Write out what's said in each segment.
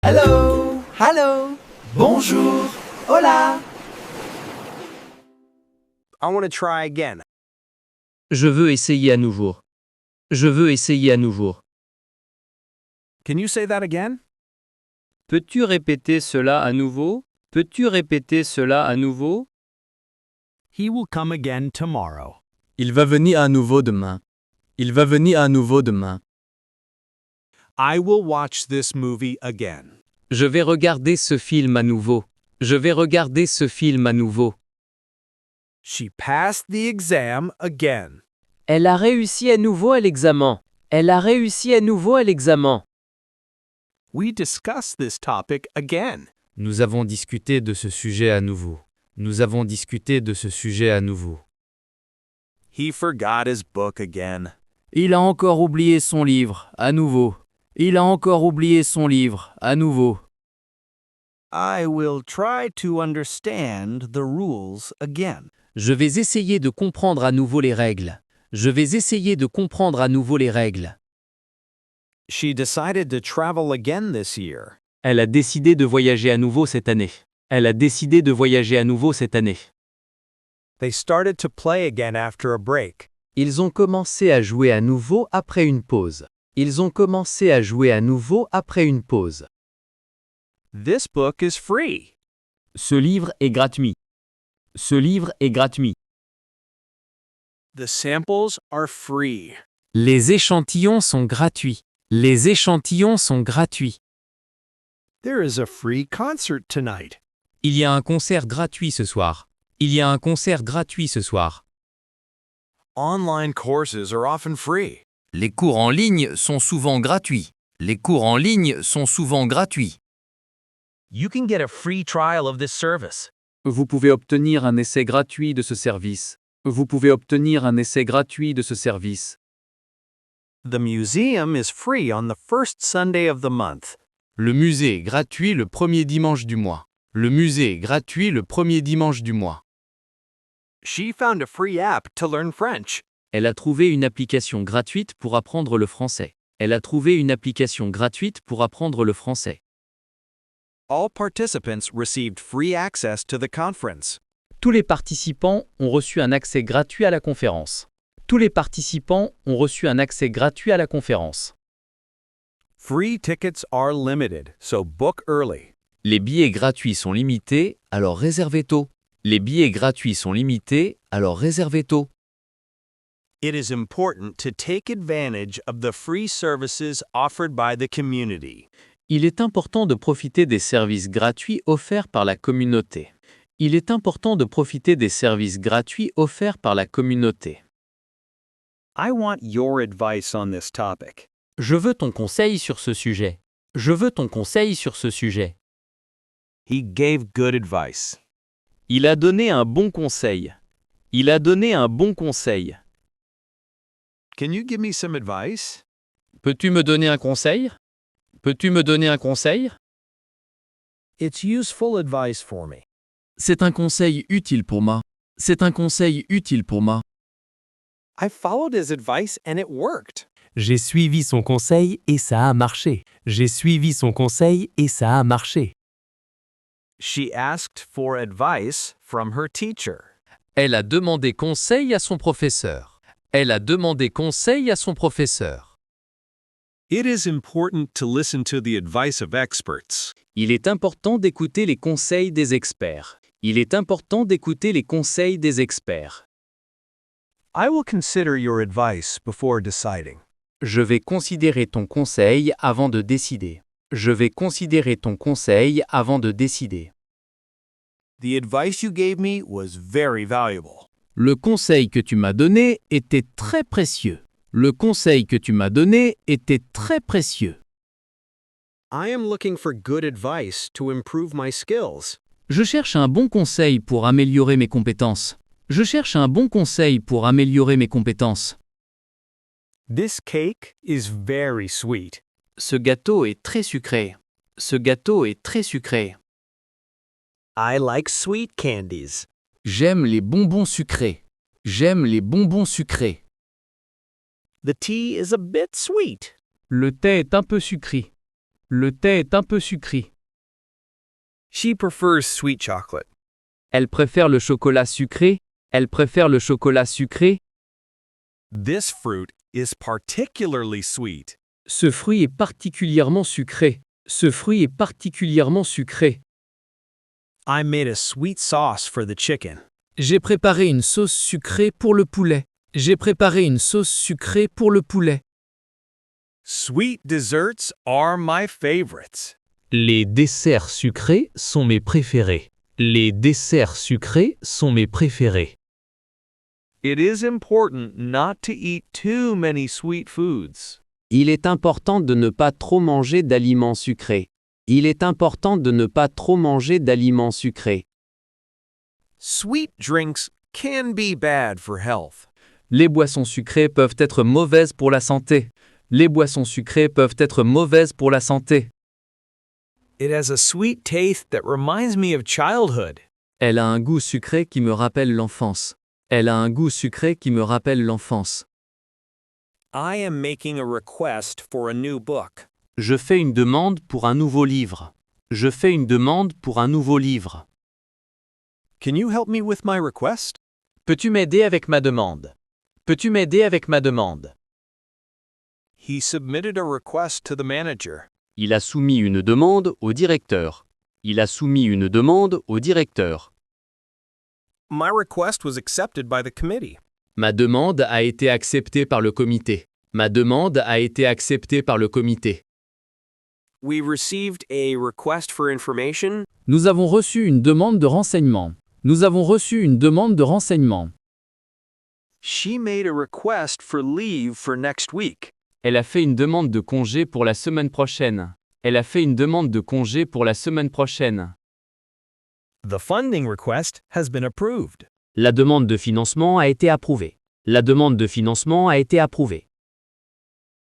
Hello, hello, bonjour, hola. I want to try again. Je veux essayer à nouveau. Je veux essayer à nouveau. Can you say that again? Peux-tu répéter cela à nouveau? Peux-tu répéter cela à nouveau? He will come again tomorrow. Il va venir à nouveau demain. Il va venir à nouveau demain. I will watch this movie again. Je vais regarder ce film à nouveau. Je vais regarder ce film à nouveau. She passed the exam again. Elle a réussi à nouveau à l'examen. Elle a réussi à nouveau à l'examen. We discussed this topic again. Nous avons discuté de ce sujet à nouveau. Nous avons discuté de ce sujet à nouveau. He forgot his book again. Il a encore oublié son livre, à nouveau. Il a encore oublié son livre, à nouveau. I will try to understand the rules again. Je vais essayer de comprendre à nouveau les règles. Je vais essayer de comprendre à nouveau les règles. She decided to travel again this year. Elle a décidé de voyager à nouveau cette année. Elle a décidé de voyager à nouveau cette année. They started to play again after a break. Ils ont commencé à jouer à nouveau après une pause. Ils ont commencé à jouer à nouveau après une pause. This book is free. Ce livre est gratuit. Ce livre est gratuit. The samples are free. Les échantillons sont gratuits. Les échantillons sont gratuits. There is a free concert tonight. Il y a un concert gratuit ce soir. Il y a un concert gratuit ce soir. Online courses are often free. Les cours en ligne sont souvent gratuits. Les cours en ligne sont souvent gratuits. You can get a free trial of this service. Vous pouvez obtenir un essai gratuit de ce service. Vous pouvez obtenir un essai gratuit de ce service. The museum is free on the first Sunday of the month. Le musée est gratuit le premier dimanche du mois. Le musée est gratuit le premier dimanche du mois. She found a free app to learn French. Elle a trouvé une application gratuite pour apprendre le français. Elle a trouvé une application gratuite pour apprendre le français. All participants received free access to the conference. Tous les participants ont reçu un accès gratuit à la conférence. Tous les participants ont reçu un accès gratuit à la conférence. Free tickets are limited, so book early. Les billets gratuits sont limités, alors réservez tôt. Les billets gratuits sont limités, alors réservez tôt. It is important to take advantage of the free services offered by the community. Il est important de profiter des services gratuits offerts par la communauté. Il est important de profiter des services gratuits offerts par la communauté. I want your advice on this topic. Je veux ton conseil sur ce sujet. Je veux ton conseil sur ce sujet. He gave good advice. Il a donné un bon conseil. Il a donné un bon conseil. Can you give me some advice? Peux-tu me donner un conseil? Peux-tu me donner un conseil? It's useful advice for me. C'est un conseil utile pour moi. C'est un conseil utile pour moi. I followed his advice and it worked. J'ai suivi son conseil et ça a marché. J'ai suivi son conseil et ça a marché. She asked for advice from her teacher. Elle a demandé conseil à son professeur. Elle a demandé conseil à son professeur. It is important to listen to the advice of experts. Il est important d'écouter les conseils des experts. Il est important d'écouter les conseils des experts. I will consider your advice before deciding. Je vais considérer ton conseil avant de décider. Je vais considérer ton conseil avant de décider. The advice you gave me was very valuable. Le conseil que tu m'as donné était très précieux. Le conseil que tu m'as donné était très précieux. I am looking for good advice to improve my skills. Je cherche un bon conseil pour améliorer mes compétences. Je cherche un bon conseil pour améliorer mes compétences. This cake is very sweet. Ce gâteau est très sucré. Ce gâteau est très sucré. I like sweet candies. J'aime les bonbons sucrés. J'aime les bonbons sucrés. The tea is a bit sweet. Le thé est un peu sucré. Le thé est un peu sucré. She prefers sweet chocolate. Elle préfère le chocolat sucré. Elle préfère le chocolat sucré. This fruit is particularly sweet. Ce fruit est particulièrement sucré. Ce fruit est particulièrement sucré. I made a sweet sauce for the chicken. J'ai préparé une sauce sucrée pour le poulet. J'ai préparé une sauce sucrée pour le poulet. Sweet desserts are my favorites. Les desserts sucrés sont mes préférés. Les desserts sucrés sont mes préférés. It is important not to eat too many sweet foods. Il est important de ne pas trop manger d'aliments sucrés. Il est important de ne pas trop manger d'aliments sucrés. Sweet drinks can be bad for health. Les boissons sucrées peuvent être mauvaises pour la santé. Les boissons sucrées peuvent être mauvaises pour la santé. It has a sweet taste that reminds me of childhood. Elle a un goût sucré qui me rappelle l'enfance. Elle a un goût sucré qui me rappelle l'enfance. I am making a request for a new book. Je fais une demande pour un nouveau livre. Je fais une demande pour un nouveau livre. Can you help me with my request? Peux-tu m'aider avec ma demande? Peux-tu m'aider avec ma demande? He submitted a request to the manager. Il a soumis une demande au directeur. Il a soumis une demande au directeur. My request was accepted by the committee. Ma demande a été acceptée par le comité. Ma demande a été acceptée par le comité. We received a request for information. Nous avons reçu une demande de renseignement. Nous avons reçu une demande de renseignement. She made a request for leave for next week. Elle a fait une demande de congé pour la semaine prochaine. Elle a fait une demande de congé pour la semaine prochaine. The funding request has been approved. La demande de financement a été approuvée. La demande de financement a été approuvée.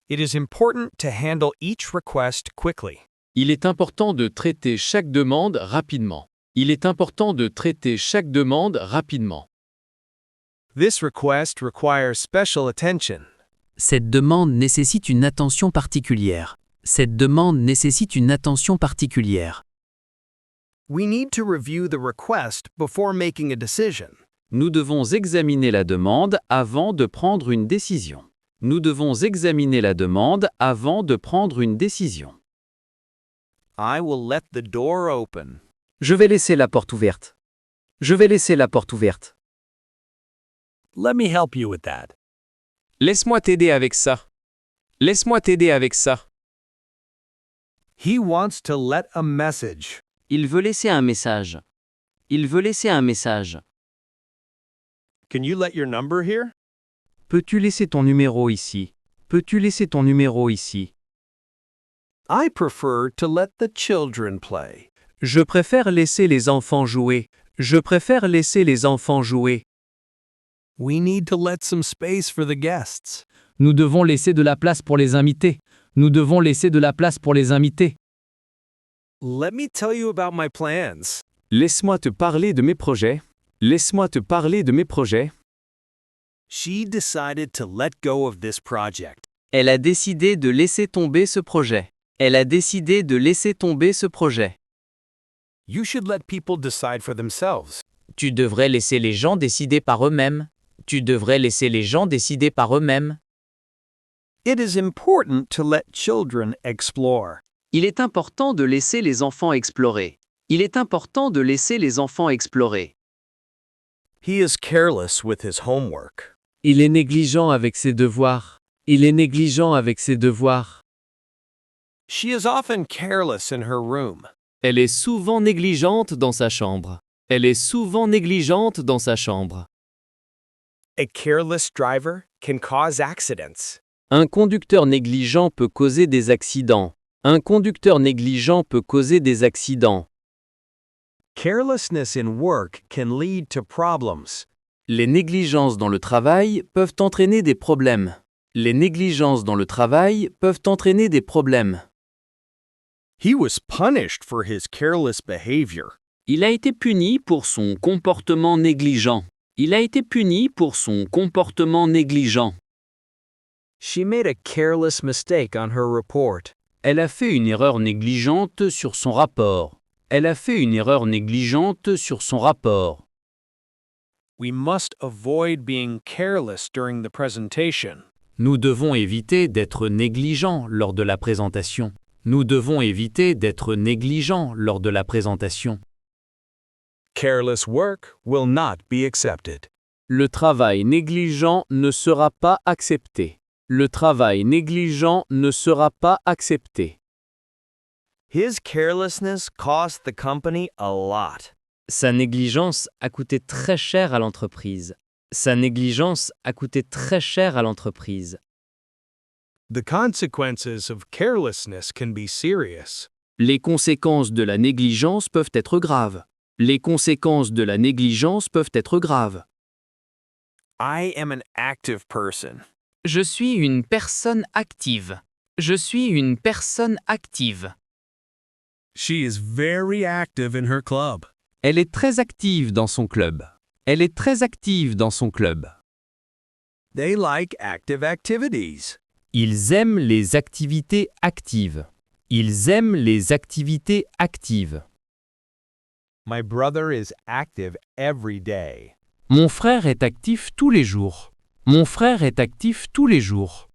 It is important to handle each request quickly. Il est important de traiter chaque demande rapidement. Il est important de traiter chaque demande rapidement. This request requires special attention. Cette demande nécessite une attention particulière. Cette demande nécessite une attention particulière. We need to review the request before making a decision. Nous devons examiner la demande avant de prendre une décision. Nous devons examiner la demande avant de prendre une décision. I will let the door open. Je vais laisser la porte ouverte. Je vais laisser la porte ouverte. Let me help you with that. Laisse-moi t'aider avec ça. Laisse-moi t'aider avec ça. He wants to let a message. Il veut laisser un message. Il veut laisser un message. Can you let your number here? Peux-tu laisser ton numéro ici? Peux-tu laisser ton numéro ici? I prefer to let the children play. Je préfère laisser les enfants jouer. Je préfère laisser les enfants jouer. We need to let some space for the guests. Nous devons laisser de la place pour les invités. Nous devons laisser de la place pour les invités. Let me tell you about my plans. Laisse-moi te parler de mes projets. Laisse-moi te parler de mes projets. She decided to let go of this project. Elle a décidé de laisser tomber ce projet. Elle a décidé de laisser tomber ce projet. You should let people decide for themselves. Tu devrais laisser les gens décider par eux-mêmes. Tu devrais laisser les gens décider par eux-mêmes. It is important to let children explore. Il est important de laisser les enfants explorer. Il est important de laisser les enfants explorer. He is careless with his homework. Il est négligent avec ses devoirs. Il est négligent avec ses devoirs. She is often careless in her room. Elle est souvent négligente dans sa chambre. Elle est souvent négligente dans sa chambre. A careless driver can cause accidents. Un conducteur négligent peut causer des accidents. Un conducteur négligent peut causer des accidents. Carelessness in work can lead to problems. Les négligences dans le travail peuvent entraîner des problèmes. Les négligences dans le travail peuvent entraîner des problèmes. He was punished for his careless behavior. Il a été puni pour son comportement négligent. Il a été puni pour son comportement négligent. She made a careless mistake on her report. Elle a fait une erreur négligente sur son rapport. Elle a fait une erreur négligente sur son rapport. We must avoid being careless during the presentation. Nous devons éviter d'être négligents lors de la présentation. Nous devons éviter d'être négligents lors de la présentation. Careless work will not be accepted. Le travail négligent ne sera pas accepté. Le travail négligent ne sera pas accepté. His carelessness cost the company a lot. Sa négligence a coûté très cher à l'entreprise. Sa négligence a coûté très cher à l'entreprise. The consequences of carelessness can be serious. Les conséquences de la négligence peuvent être graves. Les conséquences de la négligence peuvent être graves. I am an active person. Je suis une personne active. Je suis une personne active. She is very active in her club. Elle est très active dans son club. Elle est très active dans son club. They like active activities. Ils aiment les activités actives. Ils aiment les activités actives. My brother is active every day. Mon frère est actif tous les jours. Mon frère est actif tous les jours.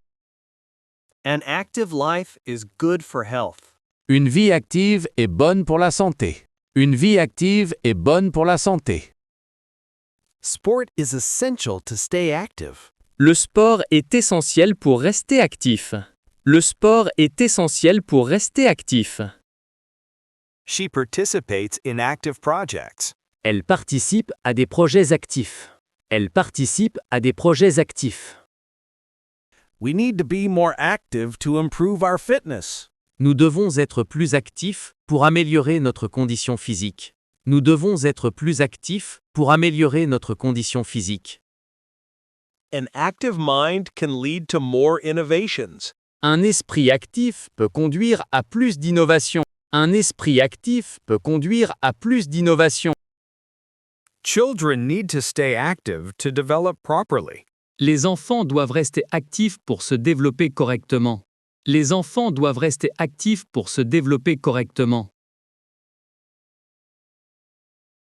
An active life is good for health. Une vie active est bonne pour la santé. Une vie active est bonne pour la santé. Sport is essential to stay active. Le sport est essentiel pour rester actif. Le sport est essentiel pour rester actif. She participates in active projects. Elle participe à des projets actifs. Elle participe à des projets actifs. We need to be more active to improve our fitness. Nous devons être plus actifs pour améliorer notre condition physique. Nous devons être plus actifs pour améliorer notre condition physique. An active mind can lead to more innovations. Un esprit actif peut conduire à plus d'innovation. Un esprit actif peut conduire à plus d'innovation. Children need to stay active to develop properly. Les enfants doivent rester actifs pour se développer correctement. Les enfants doivent rester actifs pour se développer correctement.